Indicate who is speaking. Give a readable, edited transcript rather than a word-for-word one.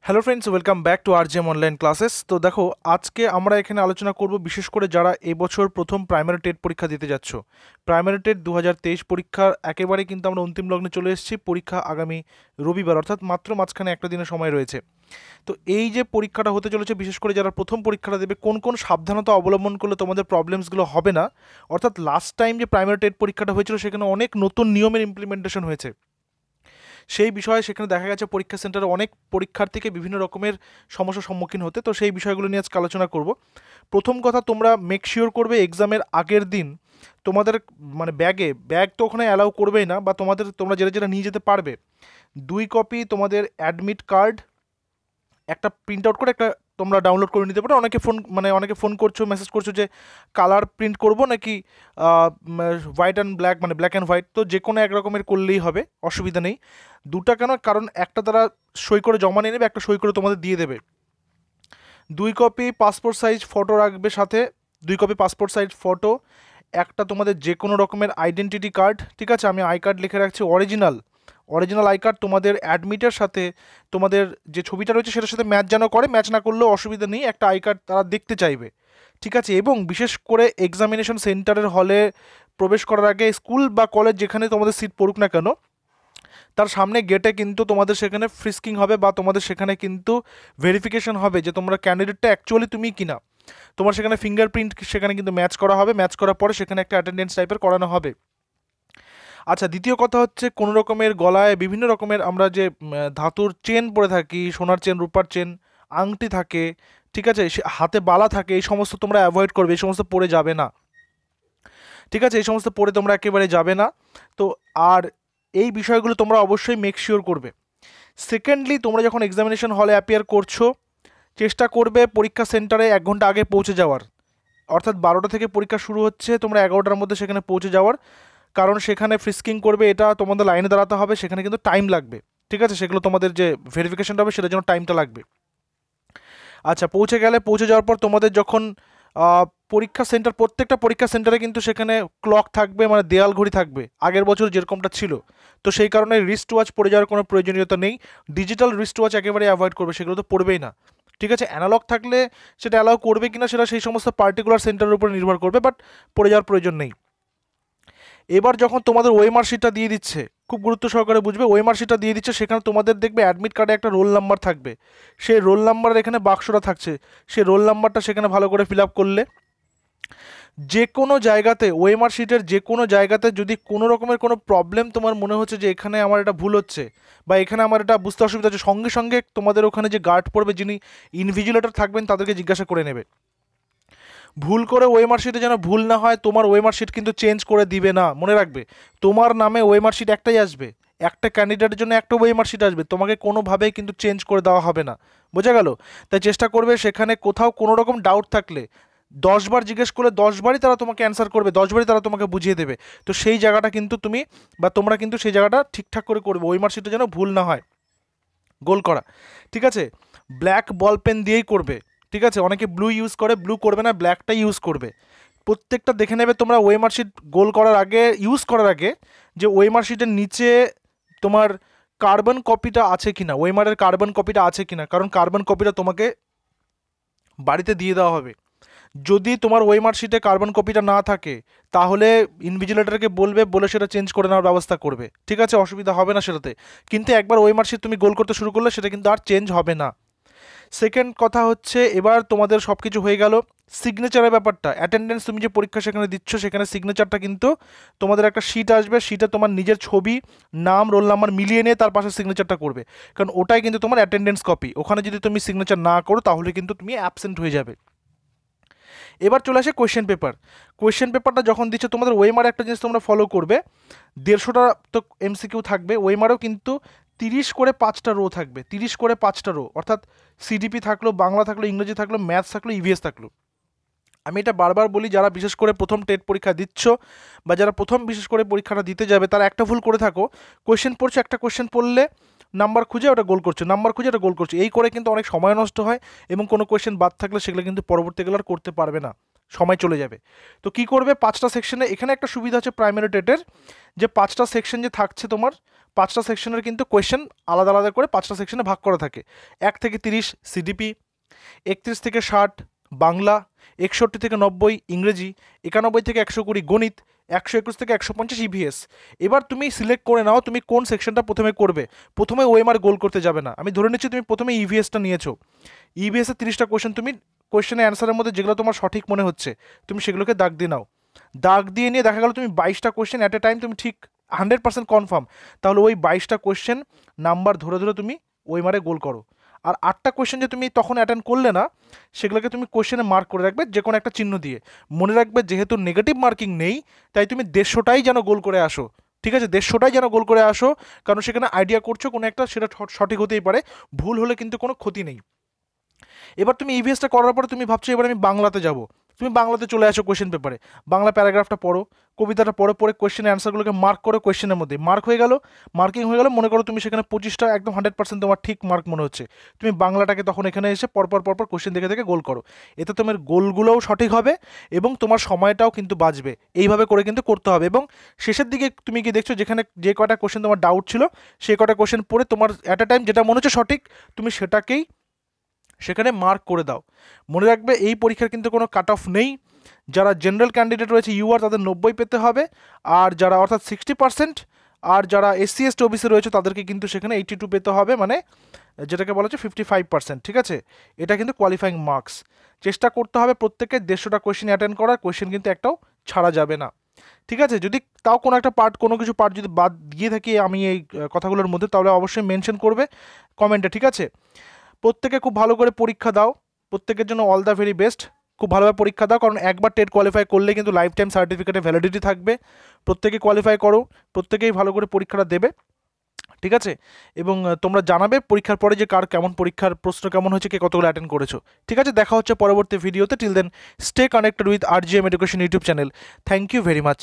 Speaker 1: Hello friends, welcome back to RJM online classes. তো দেখো, আজকে আমরা এখানে আলোচনা করব বিশেষ করে যারা এবছর প্রথম প্রাইমারি টেট পরীক্ষা দিতে যাচ্ছ। প্রাইমারি টেট 2023 পরীক্ষার একেবারে কিন্তু আমরা অন্তিম লগ্নে চলে এসেছি। পরীক্ষা আগামী রবিবার, অর্থাৎ মাত্র মাঝখানে একটা দিনের সময় রয়েছে। তো এই যে পরীক্ষাটা হতে চলেছে, বিশেষ করে যারা প্রথম পরীক্ষাটা দেবে, কোন কোন সাবধানতা অবলম্বন করলে তোমাদের প্রবলেমসগুলো হবে না। অর্থাৎ লাস্ট টাইম যে প্রাইমারি টেট পরীক্ষাটা হয়েছিল সেখানে অনেক নতুন নিয়মের ইমপ্লিমেন্টেশন হয়েছে। সেই বিষয়ে সেখানে দেখা গেছে পরীক্ষা সেন্টারে অনেক পরীক্ষার্থীকে বিভিন্ন রকমের সমস্যার সম্মুখীন হতে। তো সেই বিষয়গুলো নিয়ে আজকে আলোচনা করব। প্রথম কথা, তোমরা মেক শিওর করবে এক্সামের আগের দিন তোমাদের মানে ব্যাগ তো ওখানে অ্যালাউ করবেই না, বা তোমরা যেটা যেটা নিয়ে যেতে পারবে 2 কপি তোমাদের অ্যাডমিট কার্ড, একটা প্রিন্ট আউট করে একটা তোমরা ডাউনলোড করে নিতে পারো। অনেকে ফোন করছো, মেসেজ করছো যে কালার প্রিন্ট করব নাকি হোয়াইট অ্যান্ড ব্ল্যাক, মানে ব্ল্যাক অ্যান্ড হোয়াইট। তো যে কোনো এক রকমের করলেই হবে, অসুবিধা নেই। দুটা কেন, কারণ একটা তারা সই করে জমা নিয়ে নেবে, একটা সই করে তোমাদের দিয়ে দেবে। 2 কপি পাসপোর্ট সাইজ ফটো রাখবে সাথে, 2 কপি পাসপোর্ট সাইজ ফটো, একটা তোমাদের যে কোনো রকমের আইডেন্টিটি কার্ড, ঠিক আছে, আমি আই কার্ড লিখে রাখছি, অরিজিনাল আই কার্ড তোমাদের অ্যাডমিটের সাথে তোমাদের যে ছবিটা রয়েছে সেটার সাথে ম্যাচ যেন করে, ম্যাচ না করলেও অসুবিধা নেই, একটা আই কার্ড তারা দেখতে চাইবে, ঠিক আছে। এবং বিশেষ করে এক্সামিনেশন সেন্টারের হলে প্রবেশ করার আগে স্কুল বা কলেজ যেখানে তোমাদের সিট পড়ুক না কেন, তার সামনে গেটে কিন্তু তোমাদের সেখানে ফ্রিস্কিং হবে, বা তোমাদের সেখানে কিন্তু ভেরিফিকেশন হবে যে তোমরা ক্যান্ডিডেটটা অ্যাকচুয়ালি তুমি কিনা। তোমার সেখানে ফিঙ্গারপ্রিন্ট সেখানে কিন্তু ম্যাচ করা হবে, ম্যাচ করার পরে সেখানে একটা অ্যাটেন্ডেন্স টাইপের করানো হবে। আচ্ছা, দ্বিতীয় কথা হচ্ছে, কোনো রকমের গলায় বিভিন্ন রকমের আমরা যে ধাতুর চেন পরে থাকি, সোনার চেন, রূপার চেন, আংটি থাকে, ঠিক আছে, হাতে বালা থাকে, এই সমস্ত তোমরা অ্যাভয়েড করবে, এই সমস্ত পরে যাবে না, ঠিক আছে, এই সমস্ত পরে তোমরা একেবারে যাবে না। তো আর এই বিষয়গুলো তোমরা অবশ্যই মেক শিওর করবে। সেকেন্ডলি, তোমরা যখন এক্সামিনেশন হলে অ্যাপিয়ার করছো, চেষ্টা করবে পরীক্ষা সেন্টারে 1 ঘন্টা আগে পৌঁছে যাওয়ার। অর্থাৎ 12টা থেকে পরীক্ষা শুরু হচ্ছে, তোমরা 11টার মধ্যে সেখানে পৌঁছে যাওয়ার, কারণ সেখানে ফ্রিস্কিং করবে, এটা তোমাদের লাইনে দাঁড়াতে হবে, সেখানে কিন্তু টাইম লাগবে, ঠিক আছে, সেগুলো তোমাদের যে ভেরিফিকেশনটা হবে সেটার জন্য টাইমটা লাগবে। আচ্ছা, পৌঁছে যাওয়ার পর তোমাদের যখন পরীক্ষা সেন্টার, প্রত্যেকটা পরীক্ষা সেন্টারে কিন্তু সেখানে ক্লক থাকবে, মানে দেয়াল ঘড়ি থাকবে, আগের বছর যেরকমটা ছিল। তো সেই কারণে রিস্ট ওয়াচ পরে যাওয়ার কোনো প্রয়োজনীয়তা নেই। ডিজিটাল রিস্ট ওয়াচ একেবারে অ্যাভয়েড করবে, সেগুলো তো পড়বেই না, ঠিক আছে। অ্যানালগ থাকলে সেটা অ্যালাউ করবে কিনা সেটা সেই সমস্ত পার্টিকুলার সেন্টারের উপর নির্ভর করবে, বাট পড়ে যাওয়ার প্রয়োজন নেই। এবার যখন তোমাদের ওএমআর শিটটা দিয়ে দিচ্ছে, খুব গুরুত্ব সহকারে বুঝবে, ওএমআর শিটটা দিয়ে দিচ্ছে, সেখানে তোমাদের দেখবে অ্যাডমিট কার্ডে একটা রোল নাম্বার থাকবে। সেই রোল নাম্বারের এখানে বাক্সটা থাকছে, সেই রোল নাম্বারটা সেখানে ভালো করে ফিল আপ করলে, যে কোনো জায়গাতে ওএমআর শিটের যে কোনো জায়গাতে যদি কোনো রকমের কোনো প্রবলেম তোমার মনে হচ্ছে যে এখানে আমার এটা ভুল হচ্ছে, বা এখানে আমার এটা বুঝতে অসুবিধা হচ্ছে, সঙ্গে সঙ্গে তোমাদের ওখানে যে গার্ড পড়বে, যিনি ইনভিজিলেটর থাকবেন, তাদেরকে জিজ্ঞাসা করে নেবে। ভুল করে ওএমআর শিটে যেন ভুল না হয়, তোমার ওএমআর শিট কিন্তু চেঞ্জ করে দিবে না, মনে রাখবে। তোমার নামে ওএমআর শিট একটাই আসবে, একটা ক্যান্ডিডেটের জন্য একটা ওএমআর শিট আসবে, তোমাকে কোনোভাবেই কিন্তু চেঞ্জ করে দেওয়া হবে না, বোঝা গেল? তাই চেষ্টা করবে সেখানে কোথাও কোনো রকম ডাউট থাকলে 10 বার জিজ্ঞেস করলে 10 বারই তারা তোমাকে অ্যান্সার করবে, 10 বারই তারা তোমাকে বুঝিয়ে দেবে। তো সেই জায়গাটা কিন্তু তুমি বা তোমরা কিন্তু সেই জায়গাটা ঠিকঠাক করে করবে, ওএমআর শিটে যেন ভুল না হয়, গোল করা, ঠিক আছে। ব্ল্যাক বল পেন দিয়েই করবে, ঠিক আছে। অনেকে ব্লু ইউজ করে, ব্লু করবে না, ব্ল্যাকটাই ইউজ করবে। প্রত্যেকটা দেখে নেবে তোমরা ওএমআর শিট গোল করার আগে, ইউজ করার আগে, যে ওএমআর শিটের নিচে তোমার কার্বন কপিটা আছে কিনা, ওএমআরের কার্বন কপিটা আছে কিনা, কারণ কার্বন কপিটা তোমাকে বাড়িতে দিয়ে দেওয়া হবে। যদি তোমার ওএমআর শিটে কার্বন কপিটা না থাকে, তাহলে ইনভিজিলেটরকে বলে সেটা চেঞ্জ করে নেওয়ার ব্যবস্থা করবে, ঠিক আছে, অসুবিধা হবে না সেটাতে। কিন্তু একবার ওএমআর শিট তুমি গোল করতে শুরু করলে সেটা কিন্তু আর চেঞ্জ হবে না। সেকেন্ড কথা হচ্ছে, এবার তোমাদের সব কিছু হয়ে গেল, সিগনেচারের ব্যাপারটা, অ্যাটেন্ডেন্স তুমি যে পরীক্ষা সেখানে দিচ্ছ, সেখানে সিগনেচারটা কিন্তু তোমাদের একটা শিট আসবে, শিটে তোমার নিজের ছবি, নাম, রোল নাম্বার মিলিয়ে নিয়ে তার পাশে সিগনেচারটা করবে, কারণ ওটাই কিন্তু তোমার অ্যাটেন্ডেন্স কপি। ওখানে যদি তুমি সিগনেচার না করো তাহলে কিন্তু তুমি অ্যাবসেন্ট হয়ে যাবে। এবার চলে আসে কোয়েশ্চেন পেপারটা যখন দিচ্ছে তোমাদের, ওএমআর একটা জিনিস তোমরা ফলো করবে, 150টা তো এমসিকিউ থাকবে, ওএমআরও কিন্তু 30 করে 5টা রো থাকবে, 30 করে 5টা রো, অর্থাৎ সিডিপি থাকলো, বাংলা থাকলো, ইংরেজি থাকলো, ম্যাথস থাকলো, ইভিএস থাকলো। আমি এটা বারবার বলি, যারা বিশেষ করে প্রথম টেট পরীক্ষা দিচ্ছ, বা যারা প্রথম বিশেষ করে পরীক্ষাটা দিতে যাবে, তারা একটা ভুল করে থাকো, কোয়েশ্চেন পড়ছে, একটা কোয়েশ্চেন পড়লে নাম্বার খুঁজে ওটা গোল করছে, নাম্বার খুঁজে ওটা গোল করছে, এই করে কিন্তু অনেক সময় নষ্ট হয়, এবং কোনো কোয়েশ্চেন বাদ থাকলে সেগুলো কিন্তু পরবর্তীকালে আর করতে পারবে না, সময় চলে যাবে। তো কি করবে, 5টা সেকশনে, এখানে একটা সুবিধা আছে প্রাইমারি টেটের, যে 5টা সেকশন যে থাকছে তোমার, 5টা সেকশনের কিন্তু কোয়েশ্চেন আলাদা আলাদা করে 5টা সেকশনে ভাগ করা থাকে। 1 থেকে 30 সিডিপি, 31 থেকে 60 বাংলা, 61 থেকে 90 ইংরেজি, 91 থেকে 120 গণিত, 121 থেকে 150 ইভিএস। এবার তুমি সিলেক্ট করে নাও তুমি কোন সেকশনটা প্রথমে করবে। প্রথমে ওএমআর গোল করতে যাবে না, আমি ধরে নিচ্ছি তুমি প্রথমে ইভিএসটা নিয়েছো। ইভিএসের 30টা কোয়েশ্চেন তুমি কোয়েশ্চেনের অ্যান্সারের মধ্যে যেগুলো তোমার সঠিক মনে হচ্ছে তুমি সেগুলোকে দাগ দিয়ে নাও। দাগ দিয়ে নিয়ে দেখা গেল তুমি 22টা কোয়েশ্চেন অ্যাট এ টাইম তুমি ঠিক 100% কনফার্ম, তাহলে ওই 22টা কোয়েশ্চেন নাম্বার ধরে ধরে তুমি ওএমআরে গোল করো। আর 8টা কোয়েশ্চেন যে তুমি তখন অ্যাটেন্ড করলে না সেগুলোকে তুমি কোয়েশ্চেনে মার্ক করে রাখবে যে কোনো একটা চিহ্ন দিয়ে। মনে রাখবে যেহেতু নেগেটিভ মার্কিং নেই তাই তুমি 150টাই যেন গোল করে আসো, ঠিক আছে? 150টাই যেন গোল করে আসো, কারণ সেখানে আইডিয়া করছো কোনো একটা, সেটা সঠিক হতেই পারে, ভুল হলে কিন্তু কোনো ক্ষতি নেই। এবার তুমি ইভিএসটা করার পরে তুমি ভাবছো এবার আমি বাংলাতে যাব, তুমি বাংলাতে চলে আসো কোয়েশ্চেন পেপারে, বাংলা প্যারাগ্রাফটা পড়ো, কবিতাটা পড়ো, পড়ে কোয়েশ্চেনের অ্যান্সারগুলোকে মার্ক করো কোয়েশ্চেনের মধ্যে। মার্ক হয়ে গেল, মার্কিং হয়ে গেল, মনে করো তুমি সেখানে 25টা একদম 100% তোমার ঠিক মার্ক মনে হচ্ছে, তুমি বাংলাটাকে তখন এখানে এসে পরপর পরপর কোয়েশ্চেন দেখে দেখে গোল করো। এতে তোমার গোলগুলোও সঠিক হবে এবং তোমার সময়টাও কিন্তু বাঁচবে। এইভাবে করে কিন্তু করতে হবে। এবং শেষের দিকে তুমি কি দেখছো যেখানে যে কয়টা কোয়েশ্চেন তোমার ডাউট ছিল সেই কয়টা কোয়েশ্চেন পড়ে তোমার অ্যাট আ টাইম যেটা মনে হচ্ছে সঠিক তুমি সেটাকেই সেখানে মার্ক করে দাও। মনে রাখবে এই পরীক্ষার কিন্তু কোনো কাট অফ নেই। যারা জেনারেল ক্যান্ডিডেট রয়েছে ইউআর তাদের 90 পেতে হবে, আর যারা অর্থাৎ 60%, আর যারা এসসি এসটি ওবিসি রয়েছে তাদেরকে কিন্তু সেখানে 82 পেতে হবে, মানে যেটাকে বলা হচ্ছে 55%, ঠিক আছে? এটা কিন্তু কোয়ালিফাইং মার্কস। চেষ্টা করতে হবে প্রত্যেকে 150টা কোয়েশ্চেন অ্যাটেন্ড করার, কোয়েশ্চেন কিন্তু একটাও ছাড়া যাবে না, ঠিক আছে? যদি তাও কোনো একটা পার্ট, কোনো কিছু পার্ট যদি বাদ দিয়ে থাকি আমি এই কথাগুলোর মধ্যে, তাহলে অবশ্যই মেনশন করবে কমেন্টে, ঠিক আছে? প্রত্যেকে খুব ভালো করে পরীক্ষা দাও, প্রত্যেকের জন্য অল দ্য ভেরি বেস্ট। খুব ভালোভাবে পরীক্ষা দাও, কারণ একবার টেট কোয়ালিফাই করলে কিন্তু লাইফ টাইম সার্টিফিকেটে ভ্যালিডিটি থাকবে। প্রত্যেকে কোয়ালিফাই করো, প্রত্যেকেই ভালো করে পরীক্ষাটা দেবে, ঠিক আছে? এবং তোমরা জানাবে পরীক্ষার পরে যে কার কেমন পরীক্ষার প্রশ্ন কেমন হয়েছে, কে কতগুলো অ্যাটেন্ড করেছো, ঠিক আছে? দেখা হচ্ছে পরবর্তী ভিডিওতে। Till then stay connected with RGM education YouTube channel. Thank you very much.